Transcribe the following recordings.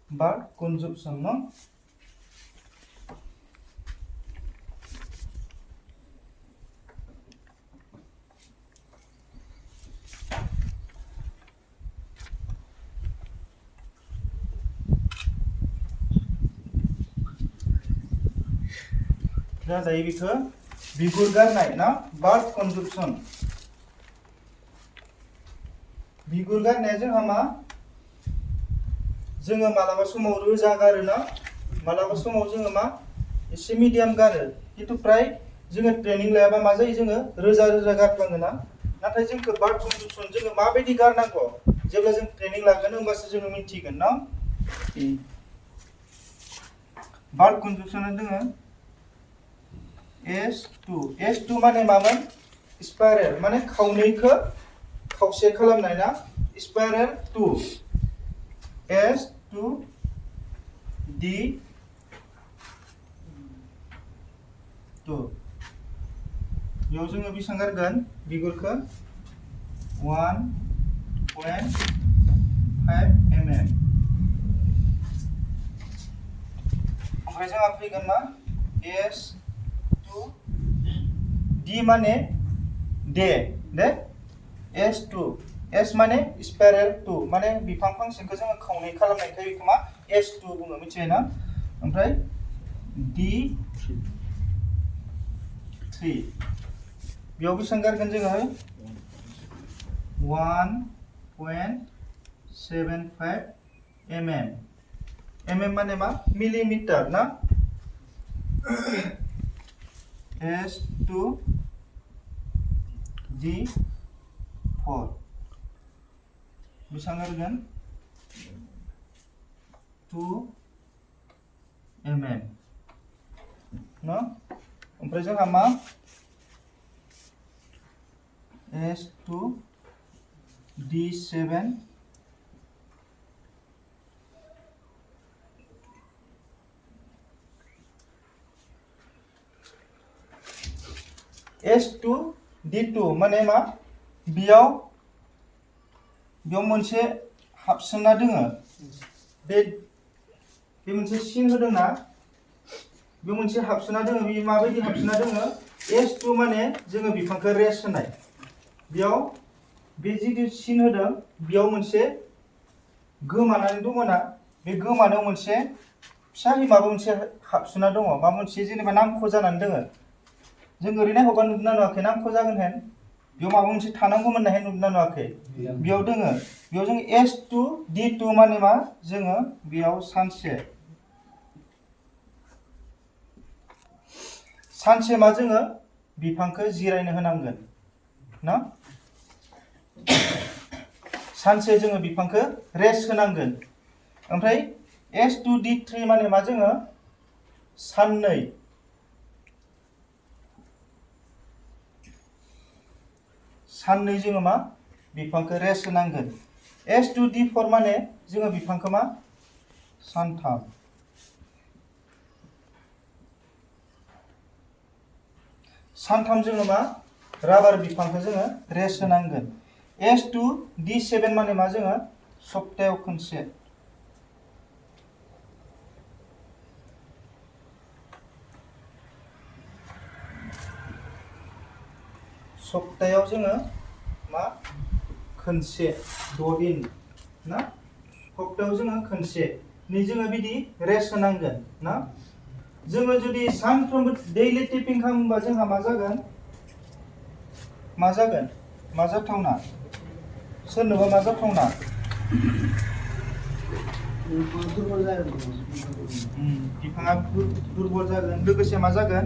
verb conjunction no दा जायो बेखौ बिगुर गारनाय ना verb conjunction बिगुर गारनाया जोंहा मा जोङो मालाबा समाव रोजा गारो ना मालाबा समाव जोङो मा एसे मिडियाम गारो खिन्थु प्राय जोङो ट्रेनिं लायाबा मा जायो जोङो रोजा रोजा गारफ्लाङो ना नाथाय जोंखौ verb conjunction जोङो माबायदि गारनांगौ जेब्ला जों ट्रेनिं लागोन होमबासो जोङो मिन्थिगोन ना verb conjunction दोङो S2 माने मामोन स्पाइरेल माने खावनैखौ खावसे खालामनाय ना स्पाइरेल 2 S2 D 2 बेयाव जोङो बेसेबां गारगोन बिगुरखौ 1.5 mm ओमफ्राय जोंहा फैगोन मा S2 D माने दे S2 S माने स्पाइरेल 2 माने बिफां फांसेखौ जोङो खावनै खालामनायखाय बेखौ मा S2 बुङो मिथिबाय ना ओमफ्राय D3 बेयाव बेसेबां गारगोन जोङो 1.75 mm माने मा मिलीमीटर ना S2 D4 बेसेबां गारगोन 2 mm न ओमफ्राय जोंहा मा S2 D7 S2 D2 माने मा बेयाव मोनसे हाबसोना दोङो बे मोनसे सिन होदोंना बे मोनसे हाबसोना दोङो बे माबायदि हाबसोना दोङो S2 माने जोङो बिफांखौ रेस्ट होनाय बेयाव बे जिदि सिन होदों बेयाव मोनसे गोमानानै दङना बे गोमानायाव मोनसे फिसाहै माबा मोनसे हाबसोना दङ माबा मोनसे जेनेबा नांख' जानानै दोङो जों ओरैनो हगार नुदोंना नुवाखै नांख' जागोन हेन बेयाव माबा मोनसे थानांगौमोन हेन नुदोंना नुवाखै बेयाव दोङो बेयाव जों S2 D2 माने मा जोङो बेयाव सानसे मा जोङो बिफांखौ जिरायनो होनांगोन ना सानसे जोङो बिफांखौ रेस्ट होनांगोन ओमफ्राय S2 D3 माने मा जोङो साननै जोङो मा बिफांखौ रेस्ट होनांगोन S2 D4 माने जोङो बिफांखौ मा सानथाम जोङो मा राबार बिफांखौ जोङो रेस्ट होनांगोन S2 D7 माने मा जोङो सप्तायाव खनसे सप्तायाव जोङो मा खनसे 6 दिन ना सप्तायाव जोङो खनसे नै जोङो बिदि रेस्ट होनांगोन ना जोङो जुदि सानफ्रोमबो डेइलि टिपिं खालामोबा जोंहा मा जागोन मा जाथावना सोरनोबा मा जाथावना बिफाङा दुर्बल जागोन लोगोसे मा जागोन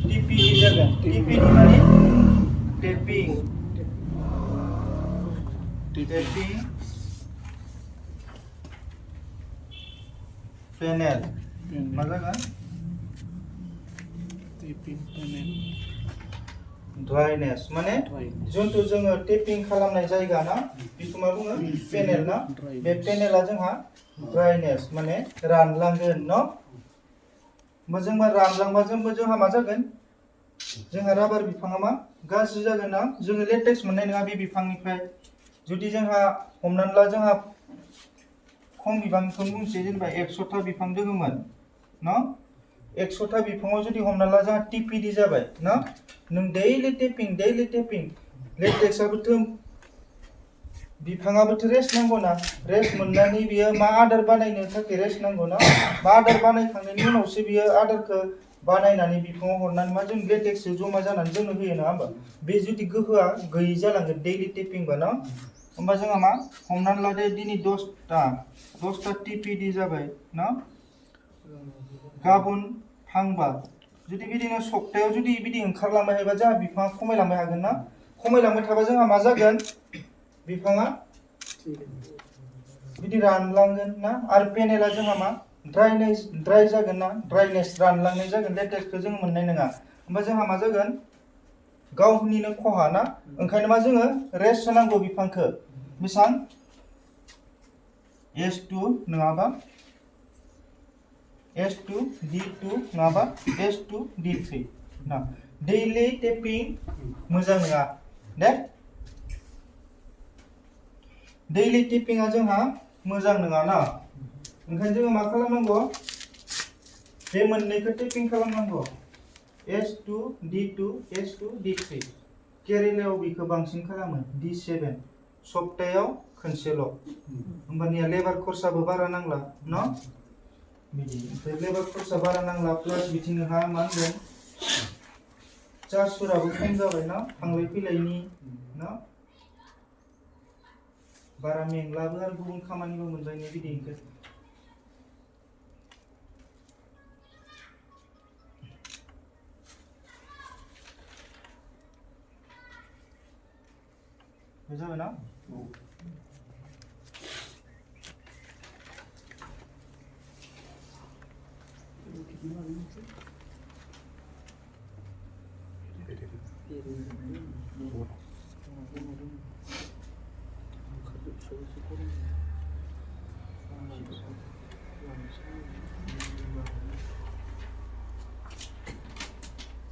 TPD जागोन TPD माने टेपिं पेनेल मा जागोन ड्राइनेस माने जोंथ' जोङो टेपिं खालामनाय जायगा ना बेखौ मा बुङो पेनेल ना बे पेनेला जोंहा ड्राइनेस माने रानलांगोन न' मोजांबा रानलांबा जोंहा मा जागोन जोंहा राबार बिफाङा मा गाज्रि जागोन ना जोङो लेटेक्स मोननाय नङा बे बिफांनिफ्राय जुदि जोंहा हमनानै ला जोंहा खम बिबांखौ बुंसै जेनेबा 100टा बिफां दोङोमोन न 100टा बिफाङाव जुदि हमना ला जोंहा टिपिडि जाबाय ना नों दैलि टेपिं लेटेक्सआबोथ' बिफाङाबोथ' रेस्ट नांगौ ना रेस्ट मोननानै बियो मा आदार बानायनो थाखाय रेस्ट नांगौ ना मा आदार बानायखांनायनि उनावसो बियो आदारखौ बानायनानै बिफाङाव हरनानै मा जों लेटेक्स जमा जानानै जोंनो होयो नङा होमबा बे जुदि गोहोआ गैयै जालांगोन दैलि टेपिंबा न होमबा जोंहा मा हमनानै लादो दिनै 10टा टिपिडि जाबाय न गाबोन फांबा जुदि बिदिनो सप्तायाव जुदि बिदि ओंखारलांबाय थायोबा जोंहा बिफाङा खमायलांबाय हागोन ना खमायलांबाय थाबा जोंहा मा जागोन बिफाङा बिदि रानलांगोन ना आरो पेनेला जोंहा मा ड्राइ जागोन ना ड्राइनेस रानलांनाय जागोन लेटेक्सखौ जों मोननाय नङा होमबा जोंहा मा जागोन गावनिनो खहा ना ओंखायनो मा जोङो रेस्ट होनांगौ बिफांखौ बेसां S2 नङाबा S2 D2 नङाबा S2 D3 ना दैलि टेपिं मोजां नङा दे दैलि टेपिंआ जोंहा मोजां नङा ना ओंखायनो जोङो मा खालामनांगौ बे मोननैखौ टेपिं खालामनांगौ S2 D2 S2 D3 केरेलायाव बेखौ बांसिन खालामो D7 सप्तायाव खनसेल' होमबानिया लेबार खरसाबो बारा नांला न बिदि ओमफ्राय लेबार खरसा बारा नांला प्लास बिथिं नोंहा मा होनगोन चार्जफोराबो खम जाबाय ना थांलाय फैलायनि ना बारा मेंलाबो आरो गुबुन खामानिबो मोनबाय बिदि जाबाय ना